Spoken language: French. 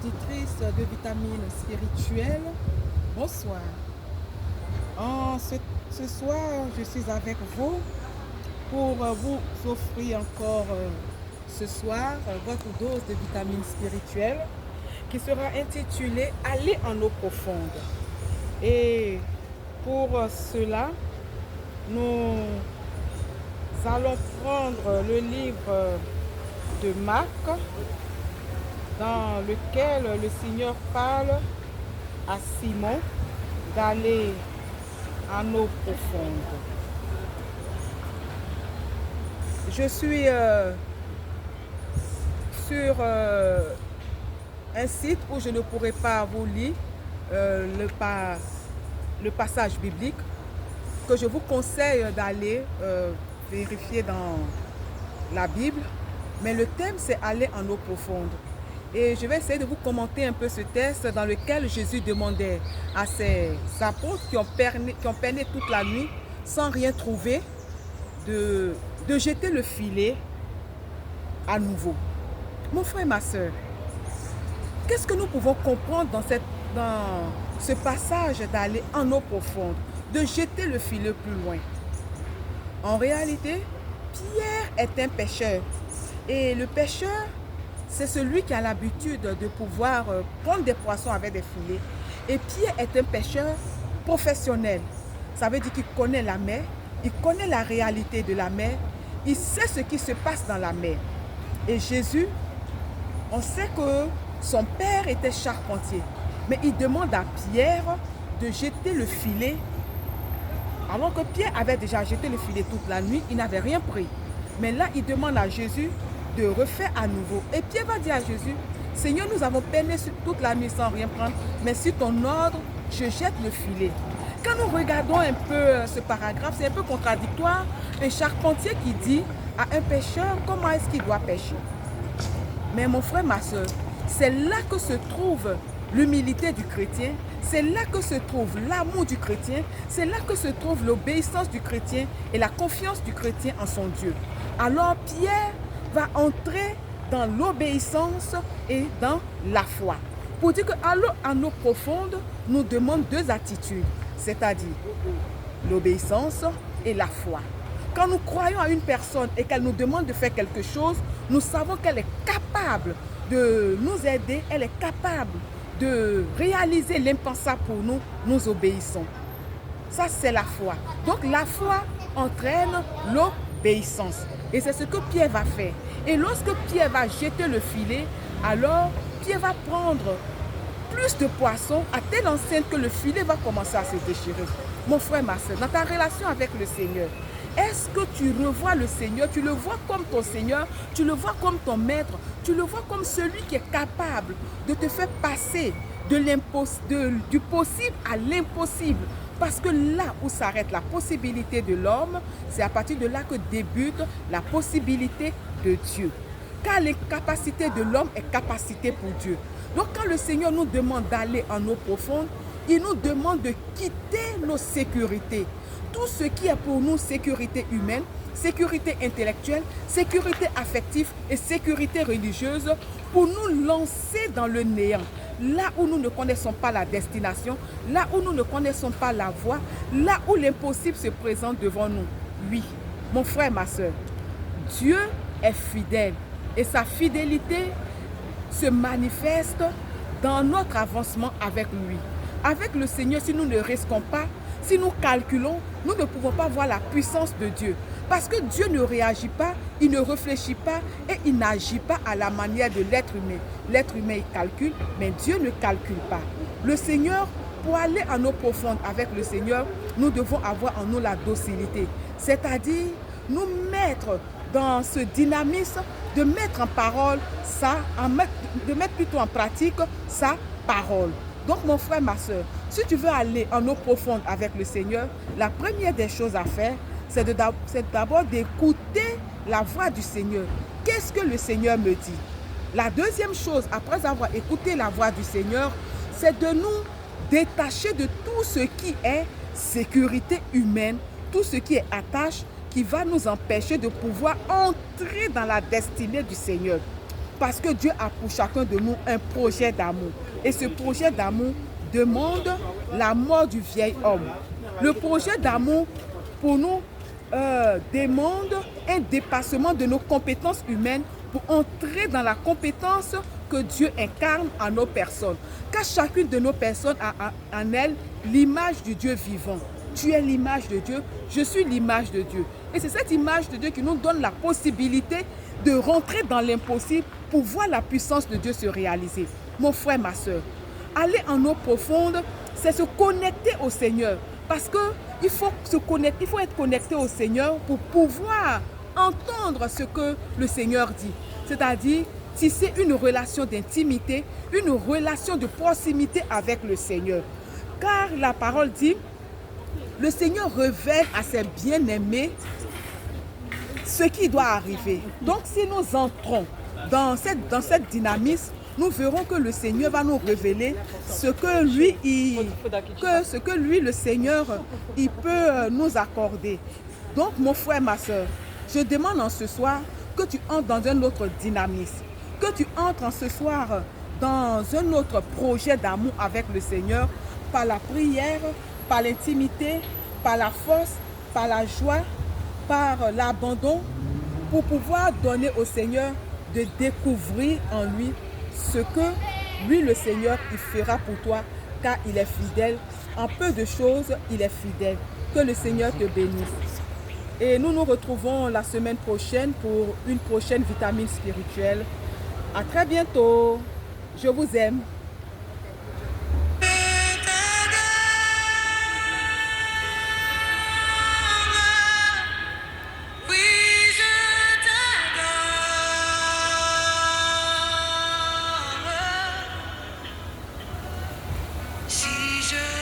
auditrices de vitamines spirituelles, bonsoir. Ce soir, je suis avec vous pour vous offrir encore ce soir votre dose de vitamines spirituelles qui sera intitulée Aller en eau profonde. Et pour cela, nous allons prendre le livre de Marc dans lequel le Seigneur parle à Simon d'aller en eau profonde. Je suis sur un site où je ne pourrai pas vous lire le passage biblique que je vous conseille d'aller vérifier dans la Bible. Mais le thème, c'est aller en eau profonde. Et je vais essayer de vous commenter un peu ce texte dans lequel Jésus demandait à ses apôtres qui ont peiné toute la nuit sans rien trouver de jeter le filet à nouveau. Mon frère et ma soeur, qu'est-ce que nous pouvons comprendre dans ce passage d'aller en eau profonde, de jeter le filet plus loin? En réalité, Pierre est un pêcheur. Et le pêcheur, c'est celui qui a l'habitude de pouvoir prendre des poissons avec des filets. Et Pierre est un pêcheur professionnel. Ça veut dire qu'il connaît la mer, il connaît la réalité de la mer, il sait ce qui se passe dans la mer. Et Jésus, on sait que son père était charpentier. Mais il demande à Pierre de jeter le filet. Alors que Pierre avait déjà jeté le filet toute la nuit, il n'avait rien pris. Mais là, il demande à Jésus de refaire à nouveau. Et Pierre va dire à Jésus, Seigneur, nous avons peiné toute la nuit sans rien prendre, mais sur ton ordre, je jette le filet. Quand nous regardons un peu ce paragraphe, c'est un peu contradictoire. Un charpentier qui dit à un pêcheur comment est-ce qu'il doit pêcher. Mais mon frère, ma soeur, c'est là que se trouve l'humilité du chrétien, c'est là que se trouve l'amour du chrétien, c'est là que se trouve l'obéissance du chrétien et la confiance du chrétien en son Dieu. Alors Pierre va entrer dans l'obéissance et dans la foi. Pour dire qu'aller en eau profonde nous demande deux attitudes, c'est-à-dire l'obéissance et la foi. Quand nous croyons à une personne et qu'elle nous demande de faire quelque chose, nous savons qu'elle est capable de nous aider, elle est capable de réaliser l'impensable pour nous, nous obéissons. Ça, c'est la foi. Donc, la foi entraîne l'obéissance. Et c'est ce que Pierre va faire. Et lorsque Pierre va jeter le filet, alors Pierre va prendre plus de poissons à telle enseigne que le filet va commencer à se déchirer. Mon frère, ma soeur, dans ta relation avec le Seigneur, est-ce que tu revois le Seigneur, tu le vois comme ton Seigneur, tu le vois comme ton maître, tu le vois comme celui qui est capable de te faire passer du possible à l'impossible? Parce que là où s'arrête la possibilité de l'homme, c'est à partir de là que débute la possibilité de Dieu. Car l'incapacité de l'homme est capacité pour Dieu. Donc quand le Seigneur nous demande d'aller en eau profonde, il nous demande de quitter nos sécurités. Tout ce qui est pour nous sécurité humaine, sécurité intellectuelle, sécurité affective et sécurité religieuse, pour nous lancer dans le néant. Là où nous ne connaissons pas la destination, là où nous ne connaissons pas la voie, là où l'impossible se présente devant nous. Oui, mon frère, ma soeur, Dieu est fidèle et sa fidélité se manifeste dans notre avancement avec lui. Avec le Seigneur, si nous ne risquons pas, si nous calculons, nous ne pouvons pas voir la puissance de Dieu. Parce que Dieu ne réagit pas, il ne réfléchit pas et il n'agit pas à la manière de l'être humain. L'être humain, il calcule, mais Dieu ne calcule pas. Le Seigneur, pour aller en eau profonde avec le Seigneur, nous devons avoir en nous la docilité. C'est-à-dire, nous mettre dans ce dynamisme, de mettre en parole ça, de mettre plutôt en pratique sa parole. Donc mon frère, ma soeur, si tu veux aller en eau profonde avec le Seigneur, la première des choses à faire, c'est d'abord d'écouter la voix du Seigneur. Qu'est-ce que le Seigneur me dit? La deuxième chose, après avoir écouté la voix du Seigneur, c'est de nous détacher de tout ce qui est sécurité humaine, tout ce qui est attache, qui va nous empêcher de pouvoir entrer dans la destinée du Seigneur. Parce que Dieu a pour chacun de nous un projet d'amour. Et ce projet d'amour demande la mort du vieil homme. Le projet d'amour, pour nous, demande un dépassement de nos compétences humaines pour entrer dans la compétence que Dieu incarne en nos personnes. Car chacune de nos personnes a en elle l'image du Dieu vivant. Tu es l'image de Dieu, je suis l'image de Dieu. Et c'est cette image de Dieu qui nous donne la possibilité de rentrer dans l'impossible pour voir la puissance de Dieu se réaliser. Mon frère, ma soeur, aller en eau profonde, c'est se connecter au Seigneur. Parce qu'il faut il faut être connecté au Seigneur pour pouvoir entendre ce que le Seigneur dit. C'est-à-dire tisser une relation d'intimité, une relation de proximité avec le Seigneur. Car la parole dit, le Seigneur révèle à ses bien-aimés ce qui doit arriver. Donc si nous entrons dans cette dynamisme, nous verrons que le Seigneur va nous révéler ce que lui, le Seigneur, il peut nous accorder. Donc, mon frère, ma soeur, je demande en ce soir que tu entres dans un autre dynamisme, que tu entres en ce soir dans un autre projet d'amour avec le Seigneur, par la prière, par l'intimité, par la force, par la joie, par l'abandon, pour pouvoir donner au Seigneur de découvrir en lui ce que lui, le Seigneur, il fera pour toi, car il est fidèle. En peu de choses, il est fidèle. Que le Seigneur te bénisse. Et nous nous retrouvons la semaine prochaine pour une prochaine vitamine spirituelle. À très bientôt. Je vous aime. Si je